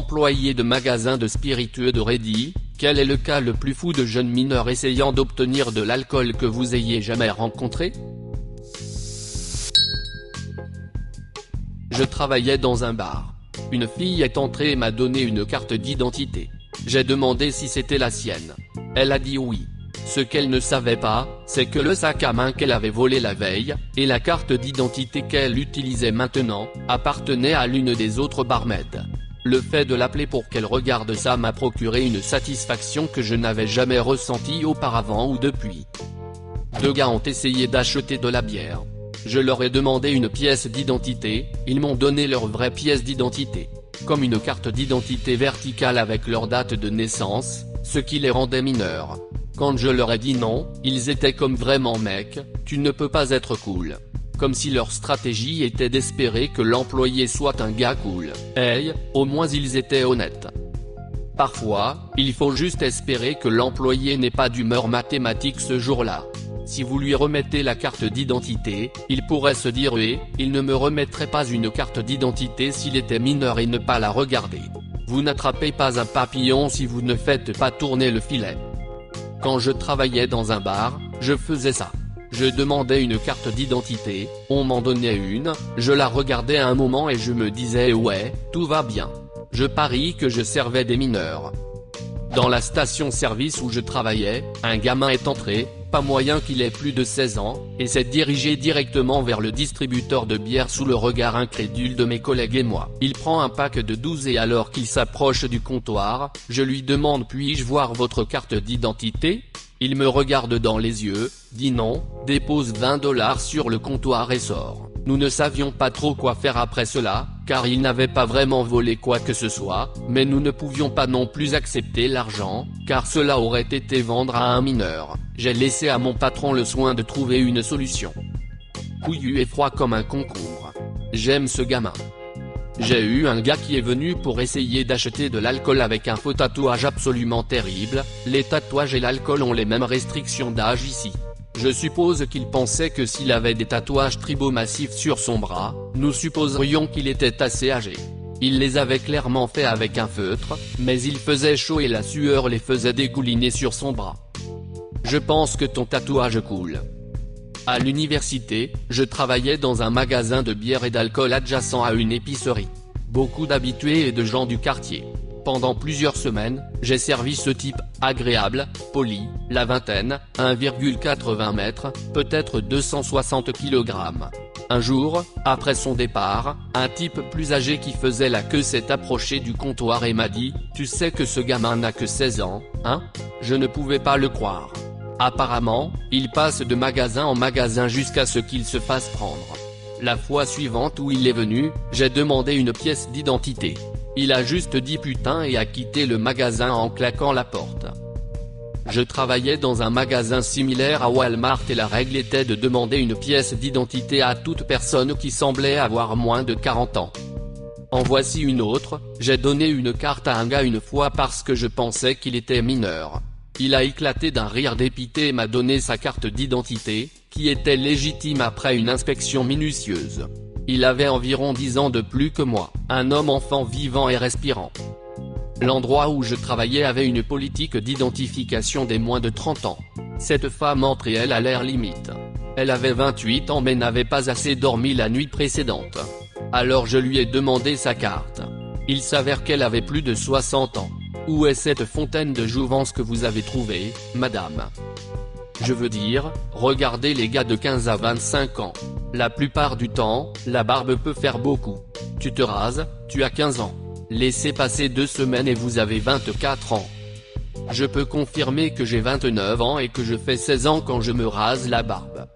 employé de magasin de spiritueux de Reddy, quel est le cas le plus fou de jeune mineur essayant d'obtenir de l'alcool que vous ayez jamais rencontré? Je travaillais dans un bar. Une fille est entrée et m'a donné une carte d'identité. J'ai demandé si c'était la sienne. Elle a dit oui. Ce qu'elle ne savait pas, c'est que le sac à main qu'elle avait volé la veille, et la carte d'identité qu'elle utilisait maintenant, appartenaient à l'une des autres barmaids. Le fait de l'appeler pour qu'elle regarde ça m'a procuré une satisfaction que je n'avais jamais ressentie auparavant ou depuis. Deux gars ont essayé d'acheter de la bière. Je leur ai demandé une pièce d'identité, ils m'ont donné leur vraie pièce d'identité. Comme une carte d'identité verticale avec leur date de naissance, ce qui les rendait mineurs. Quand je leur ai dit non, ils étaient comme vraiment mec, tu ne peux pas être cool. Comme si leur stratégie était d'espérer que l'employé soit un gars cool. Hey, au moins ils étaient honnêtes. Parfois, il faut juste espérer que l'employé n'ait pas d'humeur mathématique ce jour-là. Si vous lui remettez la carte d'identité, il pourrait se dire il ne me remettrait pas une carte d'identité s'il était mineur et ne pas la regarder. Vous n'attrapez pas un papillon si vous ne faites pas tourner le filet. Quand je travaillais dans un bar, je faisais ça. Je demandais une carte d'identité, on m'en donnait une, je la regardais un moment et je me disais ouais, tout va bien. Je parie que je servais des mineurs. Dans la station-service où je travaillais, un gamin est entré, pas moyen qu'il ait plus de 16 ans, et s'est dirigé directement vers le distributeur de bière sous le regard incrédule de mes collègues et moi. Il prend un pack de 12 et alors qu'il s'approche du comptoir, je lui demande puis-je voir votre carte d'identité? Il me regarde dans les yeux, dit non, dépose 20 $ sur le comptoir et sort. Nous ne savions pas trop quoi faire après cela, car il n'avait pas vraiment volé quoi que ce soit, mais nous ne pouvions pas non plus accepter l'argent, car cela aurait été vendre à un mineur. J'ai laissé à mon patron le soin de trouver une solution. Couillu et froid comme un concombre. J'aime ce gamin. J'ai eu un gars qui est venu pour essayer d'acheter de l'alcool avec un faux tatouage absolument terrible. Les tatouages et l'alcool ont les mêmes restrictions d'âge ici. Je suppose qu'il pensait que s'il avait des tatouages tribaux massifs sur son bras, nous supposerions qu'il était assez âgé. Il les avait clairement fait avec un feutre, mais il faisait chaud et la sueur les faisait dégouliner sur son bras. Je pense que ton tatouage coule. À l'université, je travaillais dans un magasin de bière et d'alcool adjacent à une épicerie. Beaucoup d'habitués et de gens du quartier. Pendant plusieurs semaines, j'ai servi ce type, agréable, poli, la vingtaine, 1,80 m, peut-être 260 kg. Un jour, après son départ, un type plus âgé qui faisait la queue s'est approché du comptoir et m'a dit « Tu sais que ce gamin n'a que 16 ans, hein ?» Je ne pouvais pas le croire. Apparemment, il passe de magasin en magasin jusqu'à ce qu'il se fasse prendre. La fois suivante où il est venu, j'ai demandé une pièce d'identité. Il a juste dit putain et a quitté le magasin en claquant la porte. Je travaillais dans un magasin similaire à Walmart et la règle était de demander une pièce d'identité à toute personne qui semblait avoir moins de 40 ans. En voici une autre, j'ai donné une carte à un gars une fois parce que je pensais qu'il était mineur. Il a éclaté d'un rire dépité et m'a donné sa carte d'identité, qui était légitime après une inspection minutieuse. Il avait environ 10 ans de plus que moi, un homme enfant vivant et respirant. L'endroit où je travaillais avait une politique d'identification des moins de 30 ans. Cette femme entre et elle a l'air limite. Elle avait 28 ans mais n'avait pas assez dormi la nuit précédente. Alors je lui ai demandé sa carte. Il s'avère qu'elle avait plus de 60 ans. Où est cette fontaine de jouvence que vous avez trouvée, madame? Je veux dire, regardez les gars de 15 à 25 ans. La plupart du temps, la barbe peut faire beaucoup. Tu te rases, tu as 15 ans. Laissez passer 2 semaines et vous avez 24 ans. Je peux confirmer que j'ai 29 ans et que je fais 16 ans quand je me rase la barbe.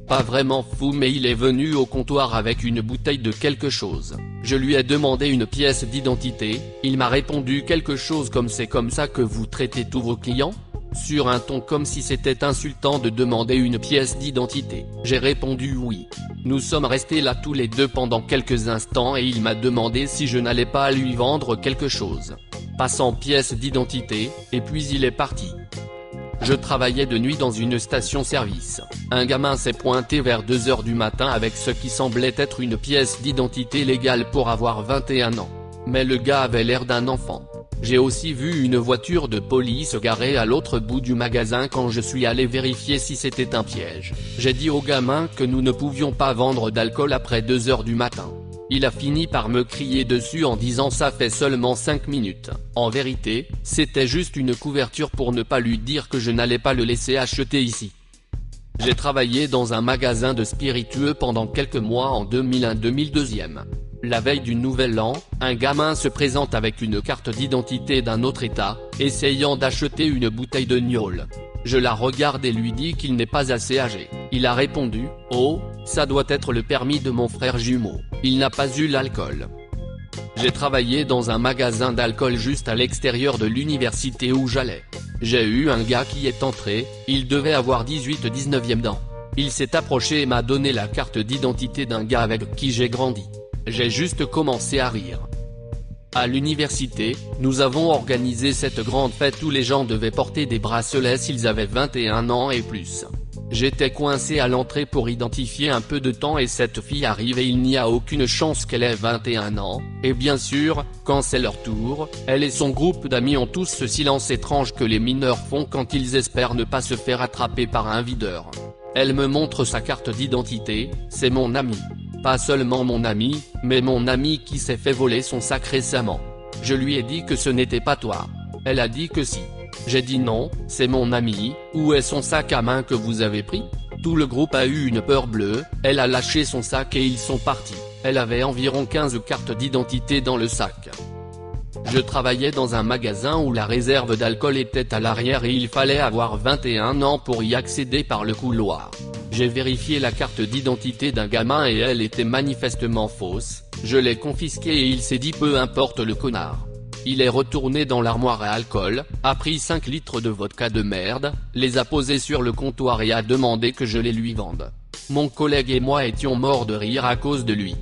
Pas vraiment fou mais il est venu au comptoir avec une bouteille de quelque chose. Je lui ai demandé une pièce d'identité, il m'a répondu quelque chose comme c'est comme ça que vous traitez tous vos clients ? Sur un ton comme si c'était insultant de demander une pièce d'identité. J'ai répondu oui. Nous sommes restés là tous les deux pendant quelques instants et il m'a demandé si je n'allais pas lui vendre quelque chose. Passant pièce d'identité, et puis il est parti. Je travaillais de nuit dans une station-service. Un gamin s'est pointé vers 2 h du matin avec ce qui semblait être une pièce d'identité légale pour avoir 21 ans. mais le gars avait l'air d'un enfant. J'ai aussi vu une voiture de police garée à l'autre bout du magasin quand je suis allé vérifier si c'était un piège. J'ai dit au gamin que nous ne pouvions pas vendre d'alcool après 2 heures du matin. Il a fini par me crier dessus en disant ça fait seulement 5 minutes. En vérité, c'était juste une couverture pour ne pas lui dire que je n'allais pas le laisser acheter ici. J'ai travaillé dans un magasin de spiritueux pendant quelques mois en 2001-2002. La veille du nouvel an, un gamin se présente avec une carte d'identité d'un autre état, essayant d'acheter une bouteille de gnôle. Je la regarde et lui dis qu'il n'est pas assez âgé. Il a répondu « Oh, ça doit être le permis de mon frère jumeau. Il n'a pas eu l'alcool. » J'ai travaillé dans un magasin d'alcool juste à l'extérieur de l'université où j'allais. J'ai eu un gars qui est entré, il devait avoir 18-19e ans. Il s'est approché et m'a donné la carte d'identité d'un gars avec qui j'ai grandi. J'ai juste commencé à rire. À l'université, nous avons organisé cette grande fête où les gens devaient porter des bracelets s'ils avaient 21 ans et plus. J'étais coincé à l'entrée pour identifier un peu de temps et cette fille arrive et il n'y a aucune chance qu'elle ait 21 ans, et bien sûr, quand c'est leur tour, elle et son groupe d'amis ont tous ce silence étrange que les mineurs font quand ils espèrent ne pas se faire attraper par un videur. Elle me montre sa carte d'identité, c'est mon ami. Pas seulement mon ami, mais mon ami qui s'est fait voler son sac récemment. Je lui ai dit que ce n'était pas toi. Elle a dit que si. J'ai dit non, c'est mon ami, où est son sac à main que vous avez pris? Tout le groupe a eu une peur bleue, elle a lâché son sac et ils sont partis. Elle avait environ 15 cartes d'identité dans le sac. Je travaillais dans un magasin où la réserve d'alcool était à l'arrière et il fallait avoir 21 ans pour y accéder par le couloir. J'ai vérifié la carte d'identité d'un gamin et elle était manifestement fausse, je l'ai confisquée et il s'est dit peu importe le connard. Il est retourné dans l'armoire à alcool, a pris 5 litres de vodka de merde, les a posés sur le comptoir et a demandé que je les lui vende. Mon collègue et moi étions morts de rire à cause de lui.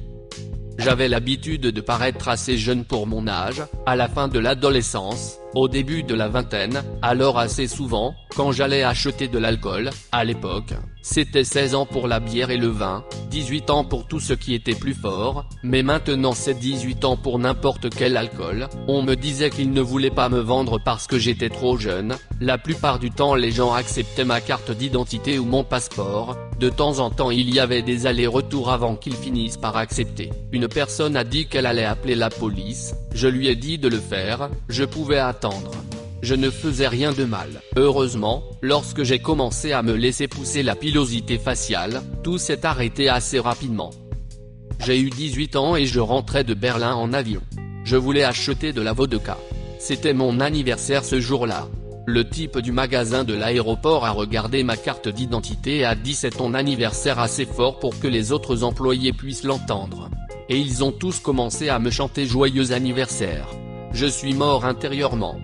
J'avais l'habitude de paraître assez jeune pour mon âge, à la fin de l'adolescence, au début de la vingtaine, alors assez souvent, quand j'allais acheter de l'alcool, à l'époque, c'était 16 ans pour la bière et le vin, 18 ans pour tout ce qui était plus fort, mais maintenant c'est 18 ans pour n'importe quel alcool. On me disait qu'ils ne voulaient pas me vendre parce que j'étais trop jeune, la plupart du temps les gens acceptaient ma carte d'identité ou mon passeport, de temps en temps il y avait des allers-retours avant qu'ils finissent par accepter. Une personne a dit qu'elle allait appeler la police, je lui ai dit de le faire, je pouvais attendre. Je ne faisais rien de mal. Heureusement, lorsque j'ai commencé à me laisser pousser la pilosité faciale, tout s'est arrêté assez rapidement. J'ai eu 18 ans et je rentrais de Berlin en avion. Je voulais acheter de la vodka. C'était mon anniversaire ce jour-là. Le type du magasin de l'aéroport a regardé ma carte d'identité et a dit c'est ton anniversaire assez fort pour que les autres employés puissent l'entendre. Et ils ont tous commencé à me chanter joyeux anniversaire. Je suis mort intérieurement.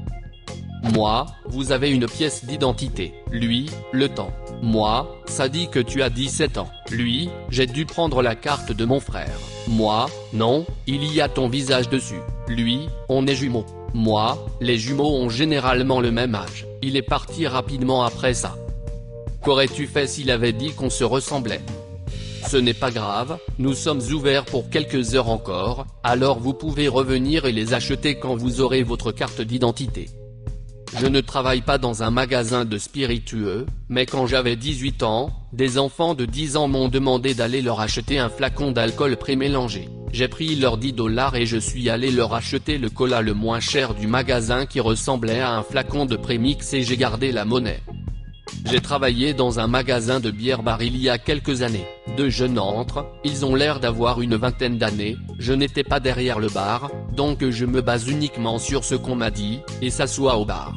Moi, vous avez une pièce d'identité. Lui, le temps. Moi, ça dit que tu as 17 ans. Lui, j'ai dû prendre la carte de mon frère. Moi, non, il y a ton visage dessus. Lui, on est jumeaux. Moi, les jumeaux ont généralement le même âge. Il est parti rapidement après ça. Qu'aurais-tu fait s'il avait dit qu'on se ressemblait? Ce n'est pas grave, nous sommes ouverts pour quelques heures encore, alors vous pouvez revenir et les acheter quand vous aurez votre carte d'identité. Je ne travaille pas dans un magasin de spiritueux, mais quand j'avais 18 ans, des enfants de 10 ans m'ont demandé d'aller leur acheter un flacon d'alcool prémélangé. J'ai pris leurs 10 $ et je suis allé leur acheter le cola le moins cher du magasin qui ressemblait à un flacon de prémix et j'ai gardé la monnaie. J'ai travaillé dans un magasin de bière-bar il y a quelques années. Deux jeunes entrent, ils ont l'air d'avoir une vingtaine d'années, je n'étais pas derrière le bar, donc je me base uniquement sur ce qu'on m'a dit, et s'assoient au bar.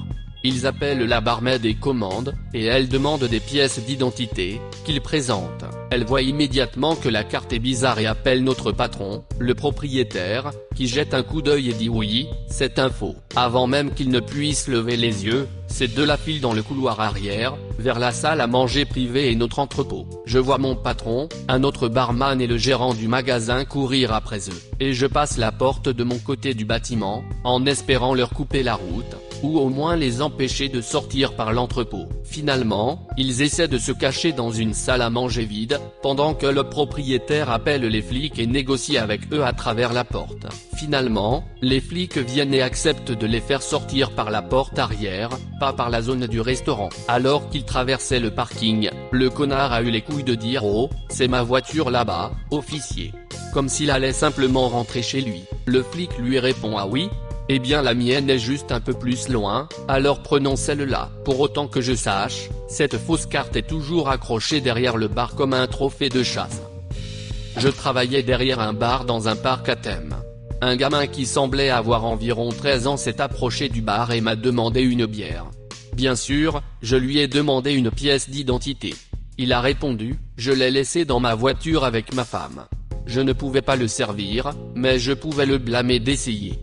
Ils appellent la barmaid et commandent, et elle demande des pièces d'identité, qu'ils présentent. Elle voit immédiatement que la carte est bizarre et appelle notre patron, le propriétaire, qui jette un coup d'œil et dit oui, c'est un faux. Avant même qu'il ne puisse lever les yeux, c'est de la file dans le couloir arrière, vers la salle à manger privée et notre entrepôt. Je vois mon patron, un autre barman et le gérant du magasin courir après eux, et je passe la porte de mon côté du bâtiment, en espérant leur couper la route. ou au moins les empêcher de sortir par l'entrepôt. Finalement, ils essaient de se cacher dans une salle à manger vide, pendant que le propriétaire appelle les flics et négocie avec eux à travers la porte. Finalement, les flics viennent et acceptent de les faire sortir par la porte arrière, pas par la zone du restaurant. Alors qu'ils traversaient le parking, le connard a eu les couilles de dire « Oh, c'est ma voiture là-bas, officier ». Comme s'il allait simplement rentrer chez lui. Le flic lui répond « Ah oui ? Eh bien la mienne est juste un peu plus loin, alors prenons celle-là. Pour autant que je sache, cette fausse carte est toujours accrochée derrière le bar comme un trophée de chasse. » Je travaillais derrière un bar dans un parc à thème. Un gamin qui semblait avoir environ 13 ans s'est approché du bar et m'a demandé une bière. Bien sûr, je lui ai demandé une pièce d'identité. Il a répondu « Je l'ai laissé dans ma voiture avec ma femme. » Je ne pouvais pas le servir, mais je pouvais le blâmer d'essayer.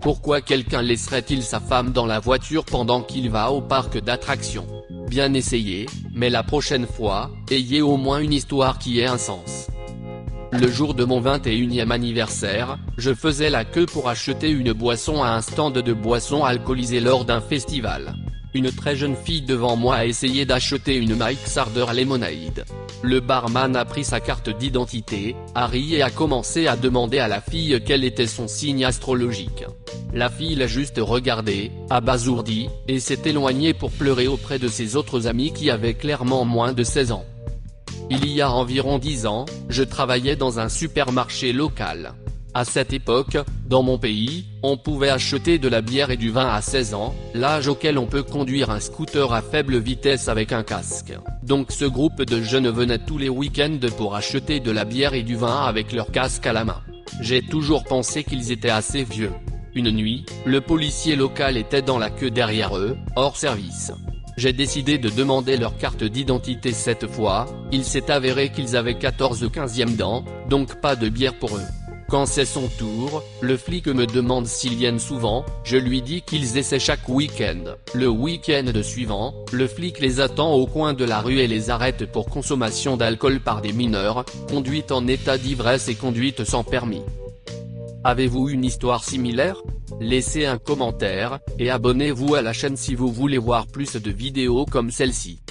Pourquoi quelqu'un laisserait-il sa femme dans la voiture pendant qu'il va au parc d'attractions? Bien essayé, mais la prochaine fois, ayez au moins une histoire qui ait un sens. Le jour de mon 21e anniversaire, je faisais la queue pour acheter une boisson à un stand de boissons alcoolisées lors d'un festival. Une très jeune fille devant moi a essayé d'acheter une Mike's Harder Lemonade. Le barman a pris sa carte d'identité, a ri et a commencé à demander à la fille quel était son signe astrologique. La fille l'a juste regardé, abasourdie, et s'est éloignée pour pleurer auprès de ses autres amis qui avaient clairement moins de 16 ans. Il y a environ 10 ans, je travaillais dans un supermarché local. À cette époque, dans mon pays, on pouvait acheter de la bière et du vin à 16 ans, l'âge auquel on peut conduire un scooter à faible vitesse avec un casque. Donc ce groupe de jeunes venait tous les week-ends pour acheter de la bière et du vin avec leur casque à la main. J'ai toujours pensé qu'ils étaient assez vieux. Une nuit, le policier local était dans la queue derrière eux, hors service. J'ai décidé de demander leur carte d'identité cette fois, il s'est avéré qu'ils avaient 14 15e dents, donc pas de bière pour eux. Quand c'est son tour, le flic me demande s'ils viennent souvent, je lui dis qu'ils essaient chaque week-end. Le week-end suivant, le flic les attend au coin de la rue et les arrête pour consommation d'alcool par des mineurs, conduite en état d'ivresse et conduite sans permis. Avez-vous une histoire similaire? Laissez un commentaire, et abonnez-vous à la chaîne si vous voulez voir plus de vidéos comme celle-ci.